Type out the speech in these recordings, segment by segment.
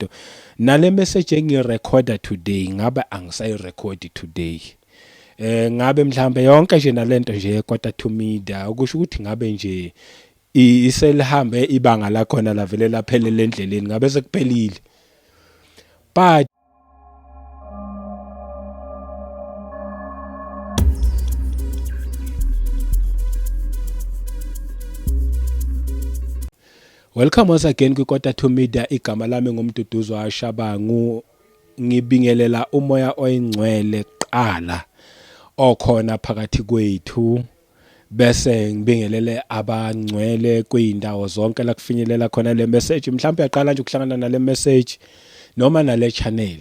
imoto nale message engirecorda today ngabe angisayirecordi today. Ngabe mhlambe yonke nje nalento nje kodwa to media ukusho ukuthi ngabe nje iselihambe ibanga la khona la vele laphelele endleleni ngabe sekuphelile. But welcome once again kwiKota to Media. Igama lami ngumduduzo waShabangu. Ngibingelela umoya oyingcwele qala okhona phakathi kwethu, bese ngibingelele abangcwele kwindawo zonke la kufinyelela khona le message. Mhlawumbe uyaqala nje ukuhlangana nale message noma nale channel,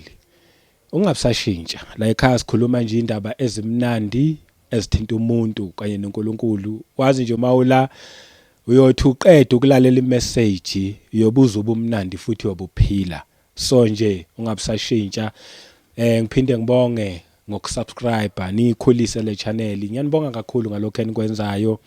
ungabusashintsha la ekhaya sikhuluma nje indaba ezimnandi ezithinta umuntu kanye noNkulunkulu. Wazi nje mawula uyothi uqeda ukulalela imessage uyobuza ubumnandi futhi wobuphila. So nje ungabusashintsha. Ngiphinde ngibonge ngokusubscribe nikhulise le channel. Ngiyanibonga kakhulu ngalokho enikwenzayo,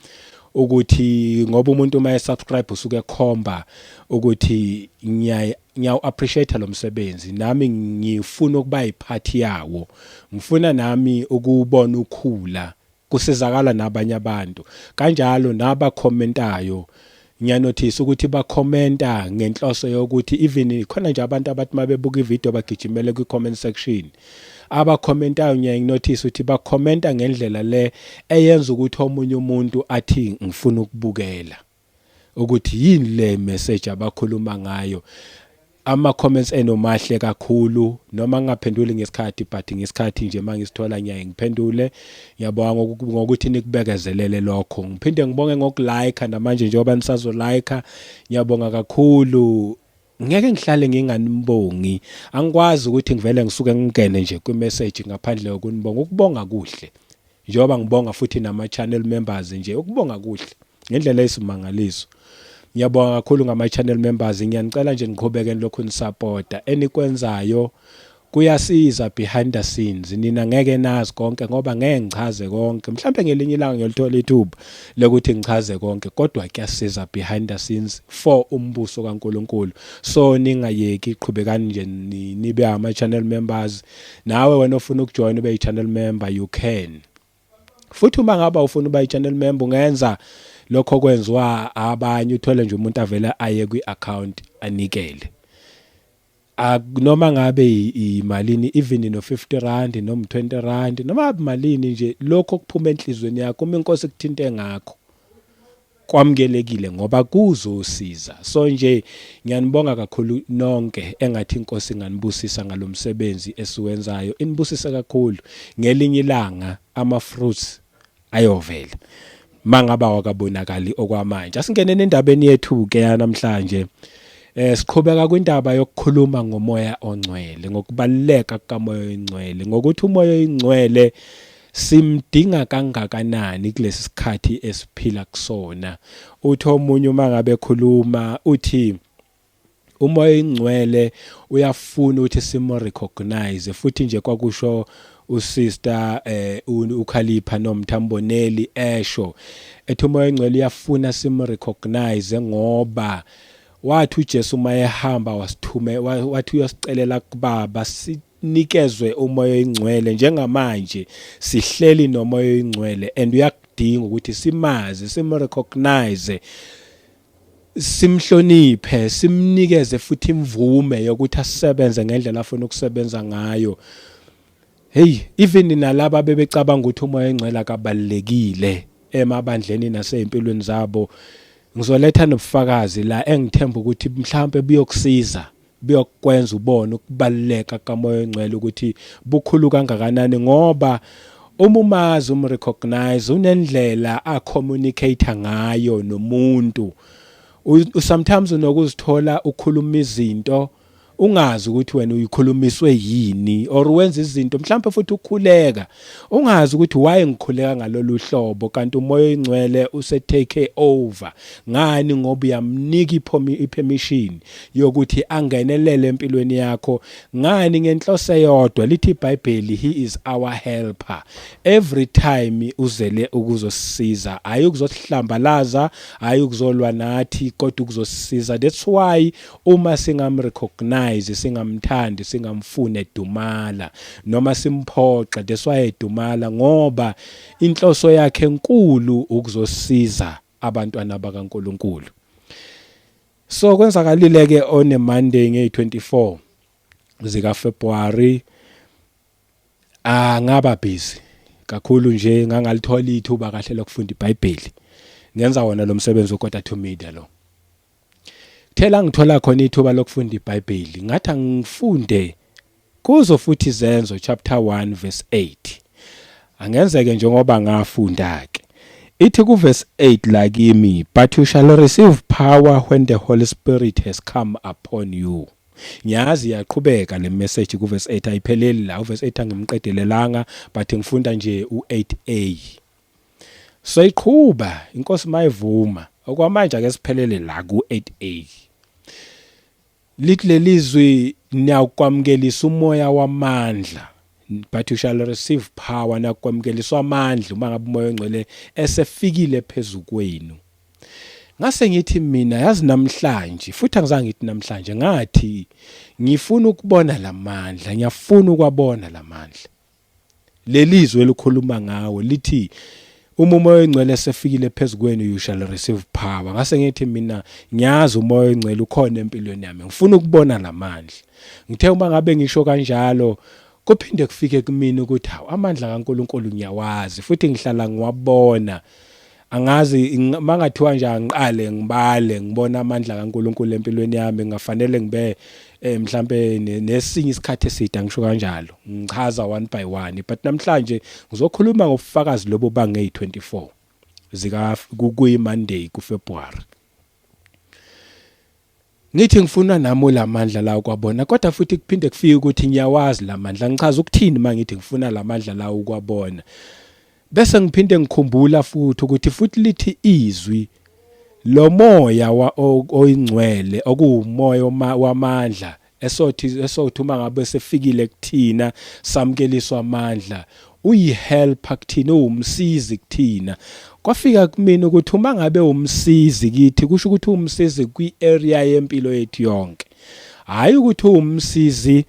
ukuthi ngoba umuntu uma subscribe usuke ekhomba ukuthi ngiyawu appreciate lo msebenzi, nami ngifuna ukuba yiphathi yawo. Ngifuna nami ukubona ukhula kusizakala nabanye abantu. Kanjalo nabakhomentayo ngiyanothisa ukuthi bakhomenta ngenhloso yokuthi even khona nje abantu abathi mabebuka ivideo bagijimele kwi-comment section. Abakhomentayo ngiyanothisa ukuthi bakhomenta ngendlela le eyenza ukuthi omunye umuntu athi ngifuna ukubukela ukuthi yini le message abakhuluma ngayo. Ama-comments enomahle kakhulu, noma ngingaphenduli ngesikhathi but ngesikhathi nje mangisithola ngiyaye ngiphendule. Ngiyabonga ngokuthi nikubekezelele lokho. Ngiphinde ngibonge ngokulike namanje njengoba nisazolike. Ngiyabonga kakhulu. Ngeke ngihlale nginganibongi. Angikwazi ukuthi ngivele ngisuke ngingene nje kwi-message ngaphandle kokunibonga. Ukubonga kuhle. Njengoba ngibonga futhi nama-channel members nje, ukubonga kuhle ngendlela esimangaliso. Ngiyabonga kakhulu ngama-channel members. Ngiyanicela nje niqhubeke lokhu nisupporta enikwenzayo. Kuyasiza behind the scenes. Nina ngeke nazi konke ngoba ngeke ngichaze konke. Mhlawumbe ngelinye ilanga ngiyolithola ithuba lokuthi ngichaze konke, kodwa kuyasiza behind the scenes for umbuso kaNkulunkulu. So ningayeki, qhubekani nje nibe ama-channel members. Nawe wena ofuna ukujoin ube yi-channel member you can. Futhi uma ngaba ufuna uba yi-channel member ungenza lokho kwenziwa abanye, uthole nje umuntu avela aye kwi-account anikele. Noma ngabe imalini, even no 50 rand noma 20 rand noma imalini nje, lokho kuphuma enhlizweni yakho uma inkosi kuthinte ngakho kwamukelekile ngoba kuzosiza. So nje ngiyanibonga kakhulu nonke engathi inkosi nganibusisa ngalomsebenzi esiwenzayo. Inibusise kakhulu. Ngelinye ilanga ama-fruits ayovela mangaba wakabonakali okwamanje. Asingene endabeni yethu ke namhlanje. Siqhubeka kwindaba yokukhuluma ngomoya ongcwele, ngokubaluleka kamoya oyingcwele, ngokuthi umoya oyingcwele simdinga kangakanani kulesi sikhathi esiphila kusona. Uthi omunye uma ngabe ekhuluma uthi umoya oyingcwele uyafuna ukuthi simu-recognize, futhi nje kwakusho usister uKhalipha noMthamboneli esho ethi umoya oyingcwele uyafuna simu-recognize ngoba wathi uJesu mayehamba wasithume, wathi uyosicelela kuBaba sinikezwe umoya oyingcwele. Njengamanje sihleli nomoya oyingcwele and uyakudinga ukuthi simazi, simu-recognize, simhloniphe, simnikeze futhi imvume yokuthi asisebenze ngendlela afuna ukusebenza ngayo. Hey, even nalaba bebecabanga ukuthi umoya oyingcwele akabalekile emabandleni nasempilweni zabo, ngizoletha nobufakazi la engithemba ukuthi mhlawumbe buyokusiza, buyokwenza ubone ukubaluleka kamoya oyingcwele ukuthi bukhulu kangakanani. Ngoba uma umazi, umrecognize, unendlela a-communicate ngayo nomuntu. Sometimes unokuzithola ukhuluma izinto ungazi ukuthi wena uyikhulumiswe yini, or wenza izinto mhlawumbe futhi ukhuleka ungazi ukuthi why ngikhuleka ngalolu hlobo, kanti umoya oyingcwele usetake over. Ngani? Ngoba uyamnika ipermission yokuthi angenelele empilweni yakho. Ngani? Ngenhloso eyodwa. Lithi iBhayibheli, he is our helper. Every time uzele ukuzosisiza, hayi ukuzosihlambalaza, hayi ukuzolwa nathi, kodwa ukuzosisiza. That's why uma singamrecognize simdemonize, singamthandi, singamfuni edumala noma simphoxa. That's why edumala, ngoba inhloso yakhe enkulu ukuzosiza abantwana bakaNkuluNkulu. So kwenzakalile ke on a Monday nge-24 zika February, ngaba busy kakhulu nje, ngangalithola ithuba kahle lokufunda iBhayibheli, ngenza wona lo msebenzi uKota to Media lo. Kuthela ngithola khona ithuba lokufunda iBhayibheli, ngathi angifunde kuzo futhi Izenzo chapter 1 verse 8. Angenzeke njengoba ngafunda ke. Ithi ku verse 8 la kimi, but you shall receive power when the Holy Spirit has come upon you. Ngiyazi yaqhubeka le message ku verse 8, ayipheleli la. U verse 8 angimqedelelanga, but ngifunda nje u8a. So iqhuba inkosi mayivuma, okwamanje ake siphelele la ku8a. Lithi lelizwi niyakwamkelisa umoya wamandla, but you shall receive power. Nakwamkeliswa amandla uma ngabe umoya ongcwele esefikile phezulu kwenu. Ngase ngithi mina, yazi namhlanje, futhi angizange ngithi namhlanje, ngathi ngifuna ukubona lamandla, ngiyafuna ukwabona lamandla. Lelizwe elikhuluma ngawo lithi uma umoya ongcwele esefikile phezulu kwenu, you shall receive power. Ngase ngithi mina, ngiyazi umoya ongcwele ukhona empilweni yami, ngifuna ukubona lamandla. Ngithe uma ngabe ngisho kanjalo, kuphinde kufike kumina ukuthi hawu, amandla kaNkuluNkulu ngiyawazi futhi ngihlala ngiwabona. Angazi mangathiwa nje angiqale ngibale ngibona amandla kaNkuluNkulu empilweni yami, ngafanele ngibe mhlambe nesinye isikhathi eside, ngisho kanjalo ngichaza one by one. But namhlanje ngizokhuluma ngobufakazi lobo bange-24 zika kuyi-Monday kuFebruary. Ngithi ngifuna nami lamandla la ukwabona, kodwa futhi kuphinde kufike ukuthi ngiyawazi lamandla. Ngichaza ukuthini mangithi ngifuna lamandla la ukwabona, bese ngiphinde ngikhumbula futhi ukuthi futhi lithi izwi lo moya oyingcwele okuwumoya wamandla esothi uma ngabe sefikile kuthina samkeliswa amandla, uyihelper kuthina, uwumsizi kuthina. Kwafika kumina ukuthi uma ngabe umsizi kithi, kusho ukuthi umsizi kwi-area yempilo yethu yonke, hayi ukuthi umsizi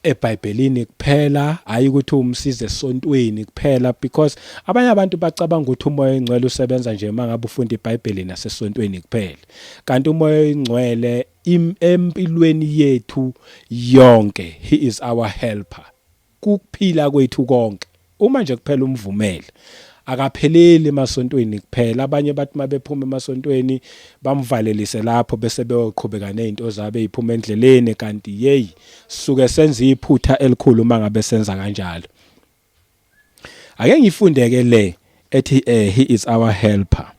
eBhayibhelini kuphela, hayi ukuthi umsize esontweni kuphela, because abanye abantu bacabanga ukuthi umoya oyingcwele usebenza nje mangabe ufunda iBhayibheli nasesontweni kuphela. Kanti umoya oyingcwele empilweni yethu yonke, he is our helper. Kukuphila kwethu konke, uma nje kuphela umvumele, akapheleli emasontweni kuphela. Abanye bathi mabephuma emasontweni bamvalelise lapho bese beyoqhubeka nezinto zabe eziphuma endleleni, kanti hey, suke senza iphutha elikhulu mangabe senza kanjalo. Ake ngifundeke le ethi he is our helper.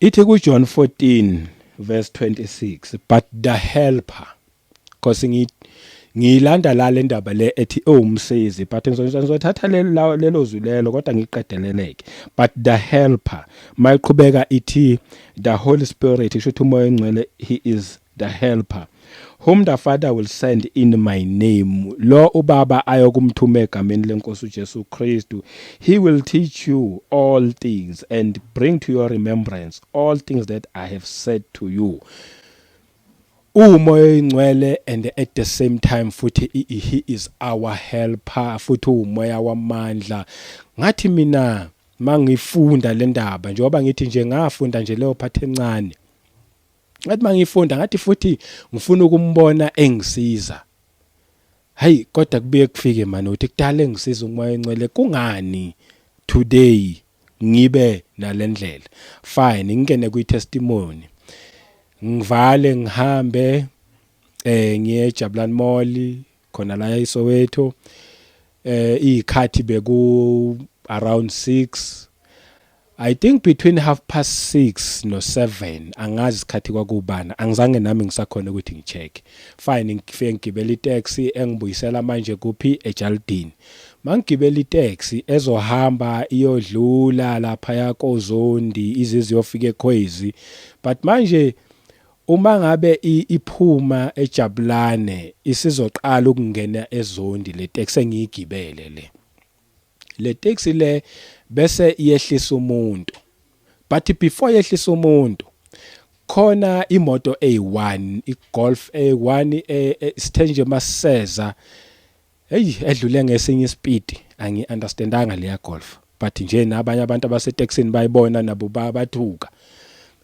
Ithi ku John 14 verse 26, but the helper, because ngilanda la le ndaba le ethi umsizi, but ngizothatha lelo zwi lelo kodwa ngiqedeleleke. But the helper mayiqhubeka ithi the Holy Spirit, isho ukuthi umoya ongcwele, he is the helper whom the Father will send in my name. Lo ubaba ayokumthuma egameni lenkosi uJesu Kristu. He will teach you all things and bring to your remembrance all things that I have said to you. Umoya oyingcwele, and at the same time futhi he is our helper, futhi umoya wamandla. Ngathi mina mangifunda le ndaba, njengoba ngithi nje ngafunda nje leyo part encane, ngathi mangifunda ngathi futhi ngifuna ukumbona engisiza. Hayi kodwa kubuye kufike manje uthi kudala engisiza umoya oyingcwele, kungani today ngibe nalendlela? Fine, ngingene kwi-testimony, ngivale ngihambe ngiye eJabulani Mall khona la eSoweto, ikhathi beku around 6, I think between 6:30 no 7, angazi isikhathi kwakubana, angizange nami ngisakhona ukuthi ngicheck. Fine, ngifike ngigibela itaxi engibuyisela manje kuphi eJaldini. Mangigibela itaxi ezohamba iyodlula lapha yakoZondi iziziyofika eKhwezi, but manje uma ngabe iphuma eJabulane isizoqala ukungena eZondi, le taxi engiyigibele le taxi le bese iyehlisa umuntu, but before yehlisa umuntu khona imoto A1 iGolf A1 sithe nje maseza edlule ngesinye ispeed angi-understandanga leya Golf but nje nabanye abantu abaseTexini bayibona nabo bathuka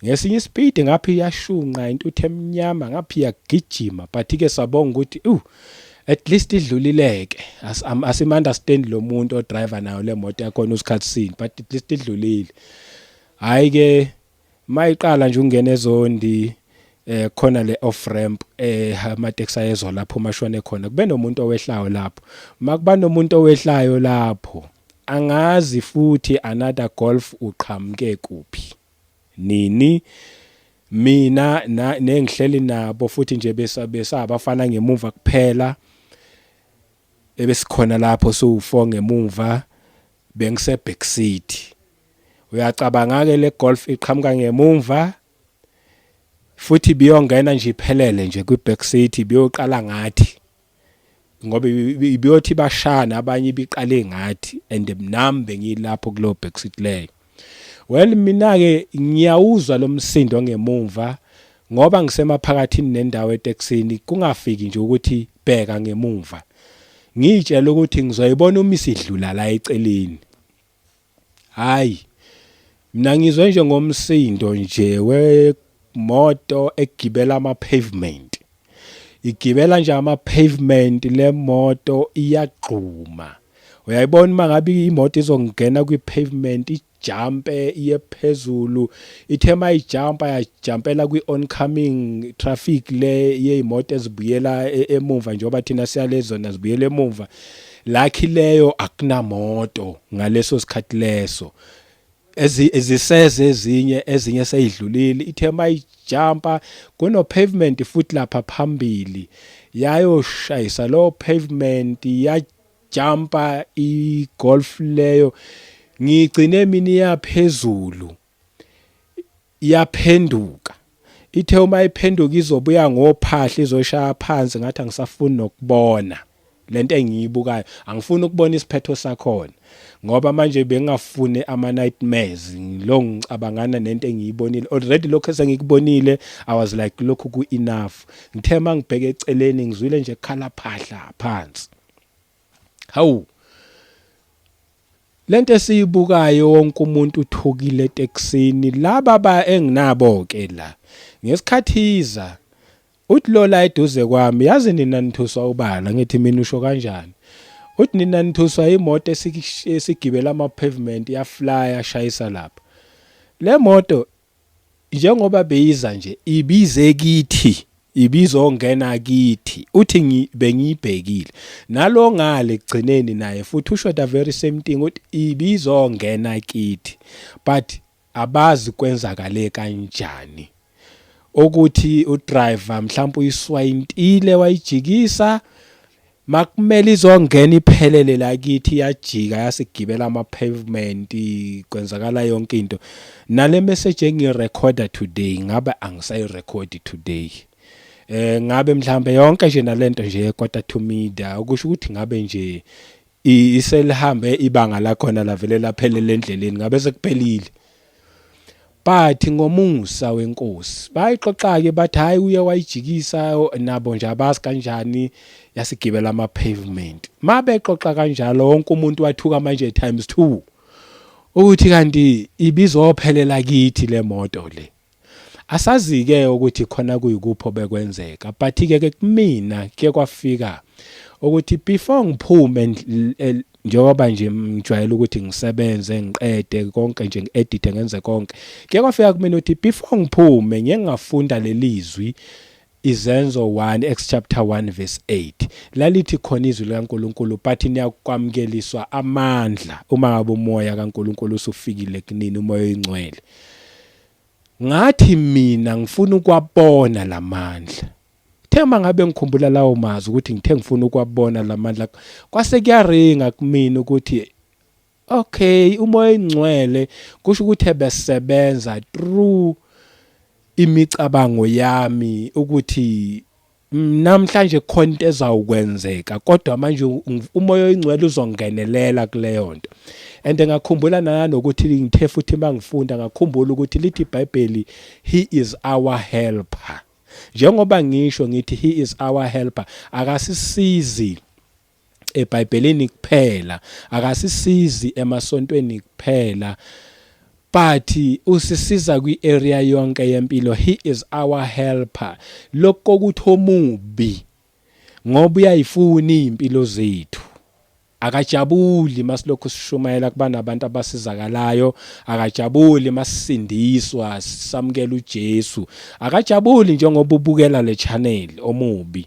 ngesinye ispeed ngaphi yashunqa intuthu emnyama ngaphi yagijima but ke sabonga ukuthi at least idlulileke asim-understand lo muntu odriver nayo le moto yakhona usikhathi sini but at least idlulile. Hayi ke mayiqala nje ungena ezondi khona le off ramp amateksi ayezwa lapho mashwane khona kube nomuntu owehlayo lapho makuba nomuntu owehlayo lapho angazi futhi another Golf uqhamuke kuphi nini mina nengihleli nabo futhi nje besabafana ngemuva kuphela ebesikhona lapho so4 ngemuva bengise back seat. Uyacabanga ke le Golf iqhamuka ngemuva futhi biyongena nje iphelele nje kwi back seat biyoqala ngathi ngoba ibiyothi bashana abanye biqale ngathi and nami bengilapho kulo back seat leyo. Well mina ke ngiyawuzwa lo msindo ngemuva ngoba ngisemaphakathini nendawo eTexini kungafiki nje ukuthi bheka ngemuva ngitshela ukuthi ngizoyibona uma isidlula la eceleni. Hayi mina ngizwe nje ngomsindo nje wemoto egibela ama-pavement igibela nje ama-pavement le moto iyagquma uyayibona mangabe imoto izongena kwi-pavement ijumpe iye phezulu ithe mayijumpa yajumpela kwi-oncoming traffic le yeyimoto ezibuyela emuva njengoba thina siyalezona zibuyela emuva lakhi leyo akunamoto ngaleso sikhathi leso eziseze ezinye seyidlulile ithe mayijumpa kuno pavement futhi lapha phambili yayoshayisa lo pavement yajumpa iGolf leyo ngigcine mina yaphezulu yaphenduka ithe uma iphenduka izobuya ngophahla izoshaya phansi ngathi angisafuni nokubona lento engiyibukayo angifuni ukubona isiphetho sakhona ngoba manje bengafune ama nightmares lo ngicabangana nento engiyibonile already lokho esengikubonile I was like lokho ku enough ngithe mangibheke eceleni ngizwile nje khala phahla phansi. Hawu lento esiyibukayo wonke umuntu uthukile eTexini laba enginabo ke la ngesikhathiza uthi lo la eduze kwami yazi nina nithuswa ubala ngithi mina usho kanjani uthi nina nithuswa imoto esigibela ama-pavement yafly yashayisa lapha le moto njengoba beyiza nje ibize kithi ibizongena kithi uthi bengiyibhekile nalo ngale egcineni naye futhi usho the very same thing uthi ibizongena kithi but abazi kwenzakale kanjani ukuthi udriver mhlawumbe uyiswayintile wayijikisa makumele izongena iphelele la kithi yajika yasigibela ama-pavement kwenzakala yonke into nale message engirecorda today ngabe angisayirekhodi today ngabe mhlambe yonke nje nalento nje kodwa to media ukusho ukuthi ngabe nje iselihambe ibanga la khona lavele laphelele endleleni ngabe sekuphelile but ngomusa wenkosi bayixoxa ke bathi hayi uye wayijikisa nabo nje abazi kanjani yasigibela ama-pavement mabexoxa kanjalo wonke umuntu wathuka manje times 2 ukuthi kanti ibizophelela kithi le moto le asazi ke ukuthi khona kuyikupho bekwenzeka but ke kumina ke kwafika ukuthi before ngiphume njengoba nje ngijwayele ukuthi ngisebenze ngiqede konke nje ngiedit ngenze konke ke kwafika kumina ukuthi before ngiphume ngiyengafunda lelizwi Izenzo 1 Acts chapter 1 verse 8 lalithi khona izwi likaNkuluNkulu but niyakwamukeliswa amandla uma ngabe umoya kaNkuluNkulu usufikile kunini umoya oyingcwele ngathi mina ngifuna ukwabona lamandla thema ngabe ngikhumbula lawo mazwi ukuthi ngithe ngifuna ukwabona lamandla kwase kuyaringa kumina ukuthi okay umoya oyingcwele kusho ukuthi besebenza through imicabango yami ukuthi namhlanje khona into ezawukwenzeka kodwa manje umoya oyingcwele uzongenelela kuleyo nto and ngakhumbula nanokuthi ngithe futhi mangifunda ngakhumbula ukuthi lithi iBhayibheli he is our helper. Njengoba ngisho ngithi he is our helper, akasisizi eBhayibhelini kuphela, akasisizi emasontweni kuphela, but usisiza kwi-area yonke yempilo. He is our helper. Lokho kuthi omubi ngoba uyayifuna impilo zethu, akajabuli masilokhu sishumayela kuba nabantu abasizakalayo, akajabuli masisindiswa samukela uJesu, akajabuli njengoba ubukela le channel omubi.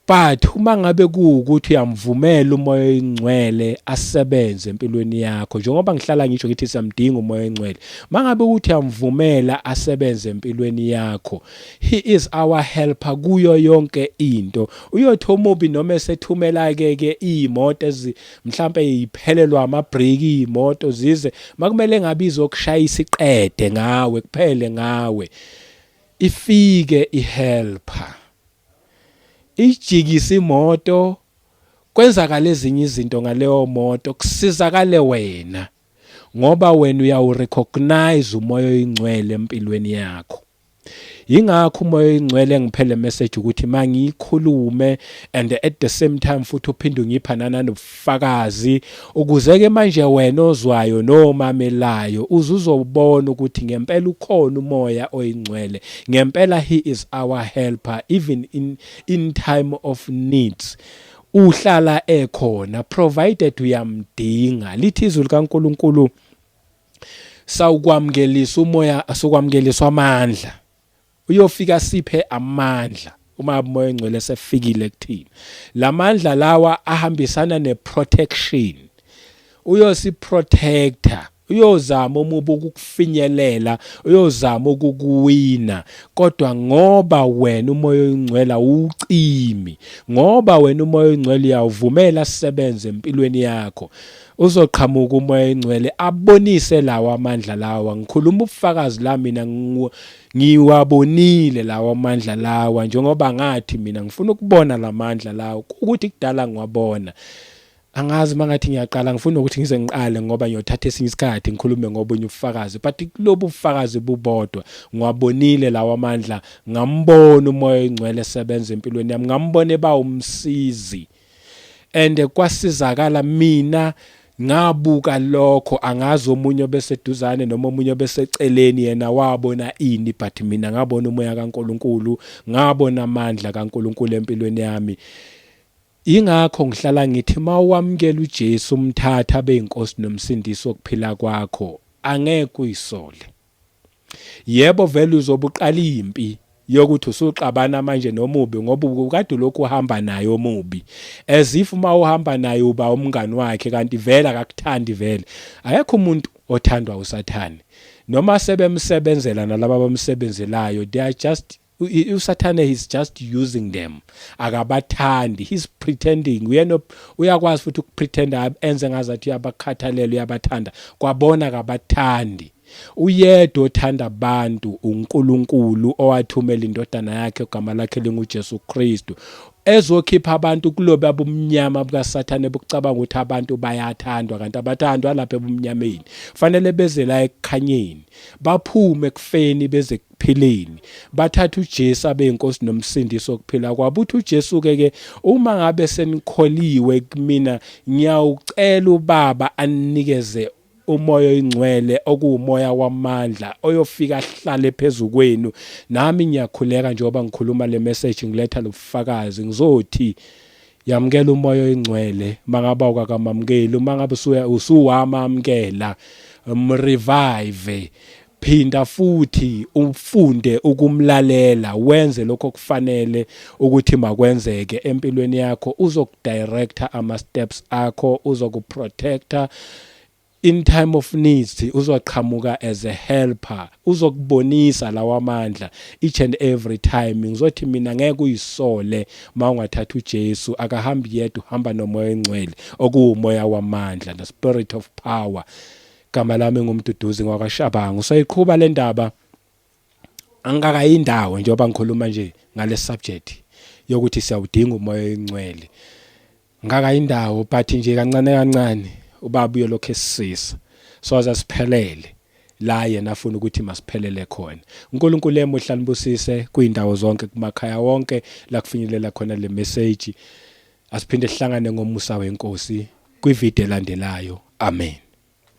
But uma ngabe kuukuthi uyamvumela umoya oyingcwele asebenze empilweni yakho, njengoba ngihlala ngisho ngithi siyamdinga umoya oyingcwele, mangabe ukuthi uyamvumela asebenze empilweni yakho, he is our helper kuyo yonke into. Uyothi omubi noma esethumela ke imoto mhlambe iphelelwa amabhreki imoto zize makumele ngabizo okushayisa iqede ngawe kuphele ngawe, ifike ihelper ijikisa imoto, kwenzakala ezinye izinto ngaleyo moto, kusizakale wena ngoba wena uyawurecognize umoya oyingcwele empilweni yakho. Yingakho umoya oyingcwele ngiphele message ukuthi mangikhulume and at the same time futhi uphinde ungipha nanobufakazi ukuze ke manje wena ozwayo nomamelayo uzuzobona ukuthi ngempela ukhona umoya oyingcwele, ngempela he is our helper even in time of needs. Uhlala ekhona provided uyamdinga. Lithi izwi likaNkulunkulu sawukwamkelisa umoya, asokwamkeliswa amandla, uyofika siphe amandla uma umoya oyingcwele sefikile kuthina. Lamandla lawa ahambisana neprotection, uyosiprotector, uyozama umubi ukukufinyelela, uyozama ukukuwina, kodwa ngoba wena umoya oyingcwele ucimi, ngoba wena umoya oyingcwele uyawuvumela sisebenze empilweni yakho, uzoqhamuka umoya oyingcwele abonise lawa amandla lawa. Ngikhuluma ubufakazi la mina ngiwabonile lawa amandla lawa, njengoba ngathi mina ngifuna ukubona lamandla lawa ukuthi kudala ngiwabona. Angazi mangathi ngiyaqala ngifuna ukuthi ngize ngiqale ngoba ngiyothatha esinye isikhathi ngikhulume ngobunye ubufakazi, but kulobu ubufakazi bubodwa ngiwabonile lawa amandla, ngambona umoya oyingcwele esebenza empilweni yami, ngambone ba umsizi, and kwasizakala mina ngabuka lokho. Angazi omunye obeseduzane noma omunye obeseceleni yena wabona ini, but mina ngabona umoya kaNkulunkulu, ngabona amandla kaNkulunkulu empilweni yami. Ingakho ngihlala ngithi mawamkela uJesu umthatha abe inkosi nomsindisi wokuphila kwakho, angeke uyisole. Yebo vele uzobuqala impi yokuthi usuxabana manje nomubi ngoba ukade lokhu uhamba naye omubi, as if uma uhamba naye uba umngani wakhe, kanti vele akakuthandi. Vele akekho umuntu othandwa uSathane, noma sebemsebenzela nalabo abamsebenzelayo, they are just uSathane is just using them. Akabathandi, he's pretending. Uyakwazi futhi ukupretenda enze ngazathi uyabakhathalela, uyabathanda, kwabona akabathandi. Uyedwa othanda abantu uNkulunkulu owathumela indodana yakhe ogama lakhe linguJesu Kristu, ezokhipha abantu kulobe abumnyama bukaSathane bokucabanga ukuthi abantu bayathandwa, kanti abathandwa lapha ebumnyameni. Fanele beze la ekukhanyeni, baphume ekufeni beze kuphileni, bathatha uJesu abe inkosi nomsindisi wokuphila kwabo. Uthi uJesu ke uma ngabe senikholiwe kumina, ngiyawucela uBaba anikeze umoya oyingcwele okuwumoya wamandla oyofika ahlale phezulu kwenu. Nami ngiyakhuleka njengoba ngikhuluma le message, ngiletha lobufakazi, ngizothi yamukela umoya oyingcwele. Mangaba ukakamamukeli, mangabe usuwamamkela, revive, phinda futhi ufunde ukumlalela, wenze lokho kufanele ukuthi makwenzeke empilweni yakho. Uzokudirector ama steps akho, uzokuprotector in time of needs, uzoqhamuka as a helper, uzokubonisa lawa amandla each and every time. Ngizothi mina ngeke uyisole mawungathatha uJesu, akahambi yedwa, uhamba nomoya oyingcwele okuwumoya wamandla, the spirit of power. Gama lami ngumduduzi ngwakwaShabangu. Sayiqhubeka le ndaba, angakayindawo njengoba ngikhuluma nje ngale subject yokuthi siyawudinga umoya oyingcwele, ngakayindawo, but nje kancane kancane ubaba uyolokhu esisisa soze siphelele la yena afuna ukuthi masiphelele khona. uNkulunkulu emuhle anibusise kuyindawo zonke kumakhaya wonke la kufinyelela khona le message. Asiphinde sihlangane ngomusa weNkosi kwivideo elandelayo. Amen.